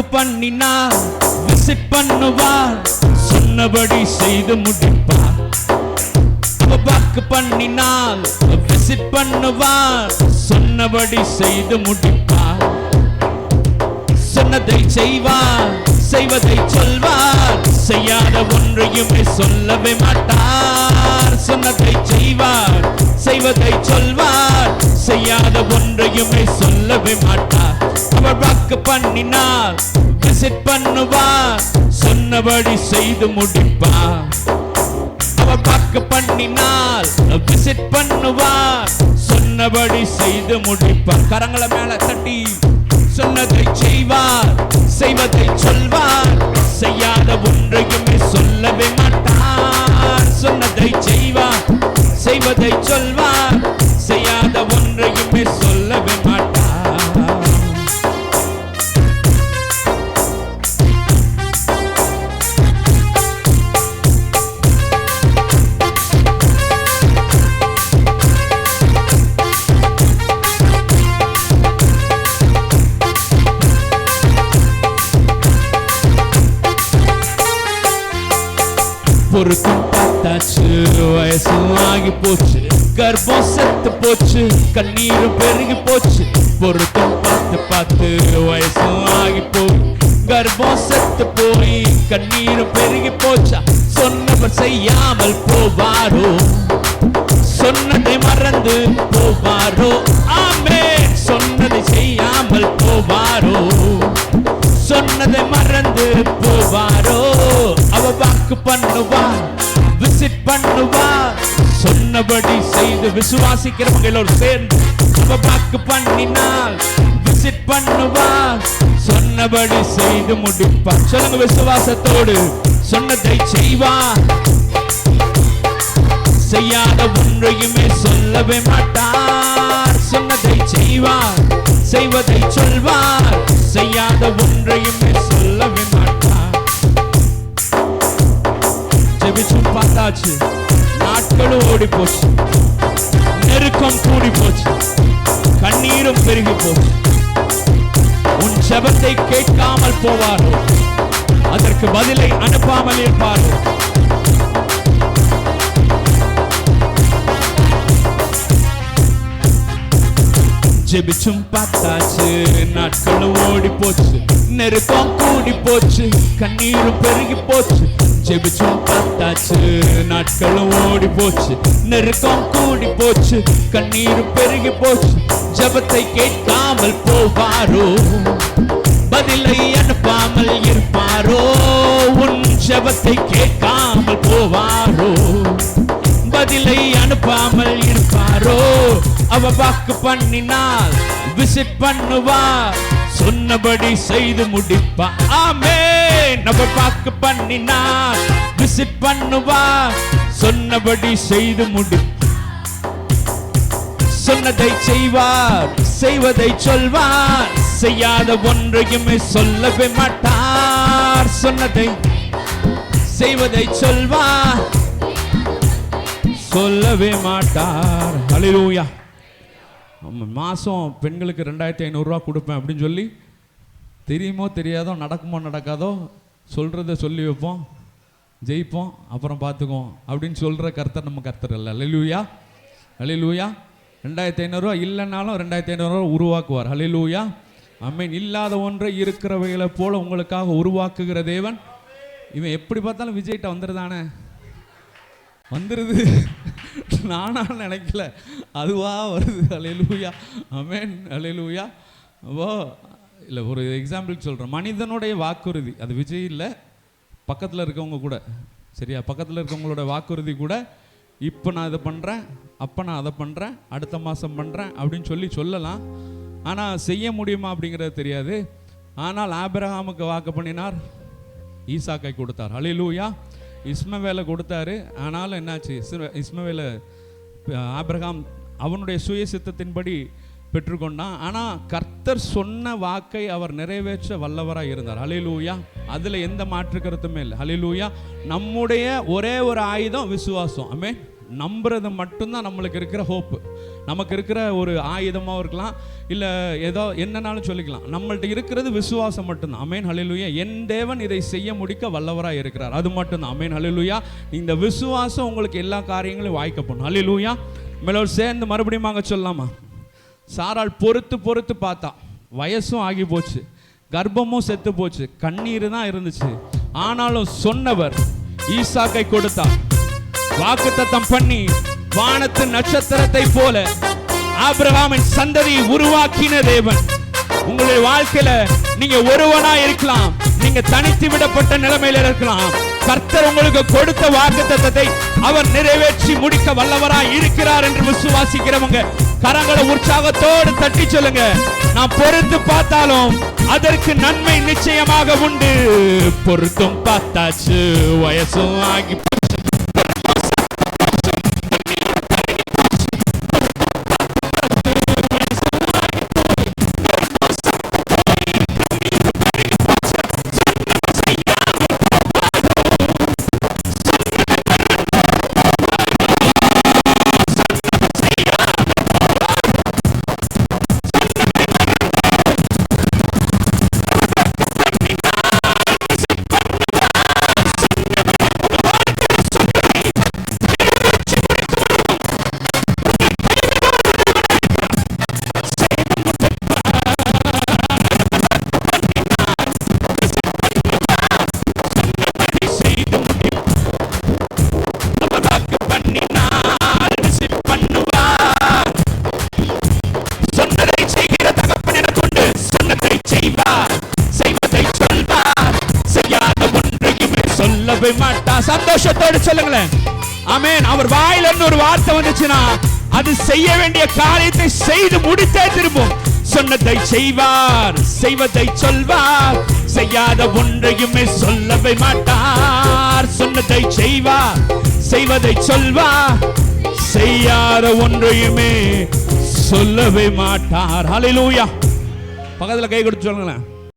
வாக்கு பண்ணினார் விசிட் பண்ணுவார், சொன்னபடி செய்து முடிப்பார். வாக்கு பண்ணினால் விசிட் பண்ணுவார், சொன்னபடி செய்து முடிப்பார். சொன்னதை செய்வார், செய்வதை சொல்வார், செய்யாத ஒன்றையுமே சொல்லவே மாட்டார். சொன்னதை செய்வார், செய்வதை சொல்வார், செய்யாத ஒன்றையுமே சொல்லவே மாட்டார். அவர் வாக்கு பண்ணினார் விசிட் பண்ணுவார், சொன்னபடி செய்து முடிப்பார். அவர் வாக்கு பண்ணினால் விசிட் பண்ணுவார், சொன்னபடி செய்து முடிப்பார். கரங்களை மேல தட்டி சொன்னதை செய்வார், செய்வதை சொல்வார், செய்யாத ஒன்றையுமே சொல்லவே மாட்டார். சொன்னதை செய்வார், செய்வதை சொல்வார், செய்யாத ஒன்றையுமே சொல்லவே மாட்டார். பொருத்தம் பார்த்தாச்சு, வயசும் ஆகி போச்சு, கர்ப்பம் செத்து போச்சு, கண்ணீரும் பெருகி போச்சு. பொருத்தம் பார்த்து பார்த்து வயசும் ஆகி போய் கர்ப்பம் செத்து போய் கண்ணீரும் பெருகி போச்சா. சொன்னவர் செய்யாமல் போவாரோ, சொன்னதை மறந்து போவாரோ? ஆமென். சொன்னதை செய்யாமல் போவாரோ, சொன்னதை மறந்து போவாரோ? அவ வாக்கு பண்ணுவார், விசிட் பண்ணுவார், சொன்னபடி செய்து. விசுவாசிக்கிறவங்க எல்லோரும் சேர்ந்து அவ வாக்கு பண்ணினால் விசிட் பண்ணுவார், சொன்னபடி செய்து முடிப்பார். சொல்லுங்க விசுவாசத்தோடு, சொன்னதை செய்வார், செய்யாத ஒன்றையுமே சொல்லவே மாட்டார். சொன்னதை செய்வார், செய்வதை சொல்வார், செய்யாத ஒன்றையுமே சொல்லவே மாட்டார். ஜெபிச்சும் பார்த்தாச்சு, நாட்களும் ஓடி போச்சு, நெருக்கம் கூடி போச்சு, கண்ணீரும் பெருகி போச்சு. உன் ஜெபத்தை கேட்காமல் போவாரோ, அதற்கு பதிலை அனுப்பாமல் இருப்பாரோ? ஜெபிச்சும் பார்த்தாச்சு, நாட்களும் ஓடி போச்சு, நெருக்கம் கூடி போச்சு, கண்ணீரும் பெருகி போச்சு. ஜெபிச்சும் பார்த்தாச்சு, நாட்களும் ஓடி போச்சு, நெருக்கம் கூடி போச்சு, கண்ணீரும் பெருகி போச்சு. ஜெபத்தை கேட்காமல் போவாரோ, பதிலை அனுப்பாமல் இருப்பாரோ? உன் ஜெபத்தை கேட்காமல் போவாரோ, பதிலை அனுப்பாமல் இருப்பாரோ? அவ வாக்கு பண்ணினால் விசிட் பண்ணுவார், சொன்னபடி செய்து முடிப்பார். ஆமென். அவ வாக்கு பண்ணினால் விசிட் பண்ணுவார், சொன்னபடி செய்து முடிப்பார். சொன்னதை செய்வார், செய்வதை சொல்வார், செய்யாத ஒன்றையுமே சொல்லவே மாட்டார். சொன்னதை செய்வதை சொல்வார், சொல்லவே மாட்டார். ஹல்லேலூயா. மாதம் பெண்களுக்கு 2500 ரூபா கொடுப்பேன் அப்படின்னு சொல்லி, தெரியுமோ தெரியாதோ, நடக்குமோ நடக்காதோ, சொல்கிறத சொல்லி வைப்போம், ஜெயிப்போம், அப்புறம் பார்த்துக்குவோம் அப்படின்னு சொல்கிற கர்த்தர் நம்ம கர்த்தர் இல்லை. ஹல்லேலூயா, ஹல்லேலூயா. 2500 ரூபா இல்லைன்னாலும் 2500 ரூபா உருவாக்குவார். ஹல்லேலூயா, ஆமென். இல்லாத ஒன்றை இருக்கிறவைகளை போல உங்களுக்காக உருவாக்குகிற தேவன். இவன் எப்படி பார்த்தாலும் விஜய்கிட்ட வந்துடுதானே, வந்துடுது. நானா நினைக்கல, அதுவா வருது. ஹல்லேலூயா, ஆமென், ஹல்லேலூயா. அப்போ இல்லை, ஒரு எக்ஸாம்பிளுக்கு சொல்கிறேன். மனிதனுடைய வாக்குறுதி, அது விஜய் இல்லை, பக்கத்தில் இருக்கவங்க கூட, சரியா, பக்கத்தில் இருக்கவங்களோட வாக்குறுதி கூட, இப்போ நான் இதை பண்ணுறேன், அப்போ நான் அதை பண்ணுறேன், அடுத்த மாதம் பண்ணுறேன் அப்படின்னு சொல்லலாம். ஆனால் செய்ய முடியுமா அப்படிங்கிறது தெரியாது. ஆனால் ஆபிரகாமுக்கு வாக்கு பண்ணினார், ஈசாக்கை கொடுத்தார். ஹல்லேலூயா. இஸ்மவேலை கொடுத்தாரு. ஆனாலும் என்னாச்சு, இஸ்மவேலை ஆபிரகாம் அவனுடைய சுய சித்தத்தின்படி பெற்றுக்கொண்டான். ஆனால் கர்த்தர் சொன்ன வாக்கை அவர் நிறைவேற்ற வல்லவராக இருந்தார். ஹல்லேலூயா. அதில் எந்த மாற்று கருத்துமே இல்லை. ஹல்லேலூயா. நம்முடைய ஒரே ஒரு ஆயுதம் விசுவாசம். ஆமென். நம்புறது மட்டும்தான் நம்மளுக்கு இருக்கிற ஹோப்பு. நமக்கு இருக்கிற ஒரு ஆயுதமாக இருக்கலாம், இல்லை ஏதோ என்னன்னாலும் சொல்லிக்கலாம். நம்மள்ட்ட இருக்கிறது விசுவாசம் மட்டும்தான். ஆமென் ஹல்லேலூயா. என் தேவன் இதை செய்ய முடிக்க வல்லவராக இருக்கிறார், அது மட்டும்தான். ஆமென் ஹல்லேலூயா. இந்த விசுவாசம் உங்களுக்கு எல்லா காரியங்களும் வாய்க்க போகணும். ஹல்லேலூயா. மேலோடு சேர்ந்து மறுபடியும் அங்கே சொல்லலாமா? சாராள் பொறுத்து பொறுத்து பார்த்தா, வயசும் ஆகி போச்சு, கர்ப்பமும் செத்து போச்சு, கண்ணீர் தான் இருந்துச்சு. ஆனாலும் சொன்னவர் ஈசாக்கை கொடுத்தார். வாக்குத்தத்தம் பண்ணி வானத்து நட்சத்திரத்தை போல ஆபிரகாமின் சந்ததியை உருவாக்கின தேவன் உங்களுடைய வாழ்க்கையில நீங்க ஒருவனா இருக்கலாம், நீங்க தனித்து விடப்பட்ட நிலைமையில இருக்கலாம். கர்த்தர் உங்களுக்கு கொடுத்த வாக்குத்தத்தத்தை அவர் நிறைவேற்றி முடிக்க வல்லவராய் இருக்கிறார் என்று விசுவாசிக்கிறவங்க கரங்களை உற்சாகத்தோடு தட்டி சொல்லுங்க. நான் பொறுத்து பார்த்தாலும் அதற்கு நன்மை நிச்சயமாக உண்டு. பொறுத்தும் பார்த்தாச்சு, வயசும் ஆகி மாட்டா. சந்தோஷத்தோடு சொல்லுங்களேன். ஆமென். அவர் வாயிலிருந்து ஒரு வார்த்தை வந்துச்சுன்னா அது செய்ய வேண்டிய காரியத்தை செய்து முடித்தே திரும்பும். சொன்னதை செய்வார், செய்வதை சொல்வார், செய்யாத ஒன்றையுமே சொல்லவே மாட்டார். சொன்னதை செய்வார், செய்வதை சொல்வார், செய்யாத ஒன்றையுமே சொல்லவே மாட்டார். ஹல்லேலூயா. பக்கத்துல கை கொடுத்து சொல்லுங்களேன்.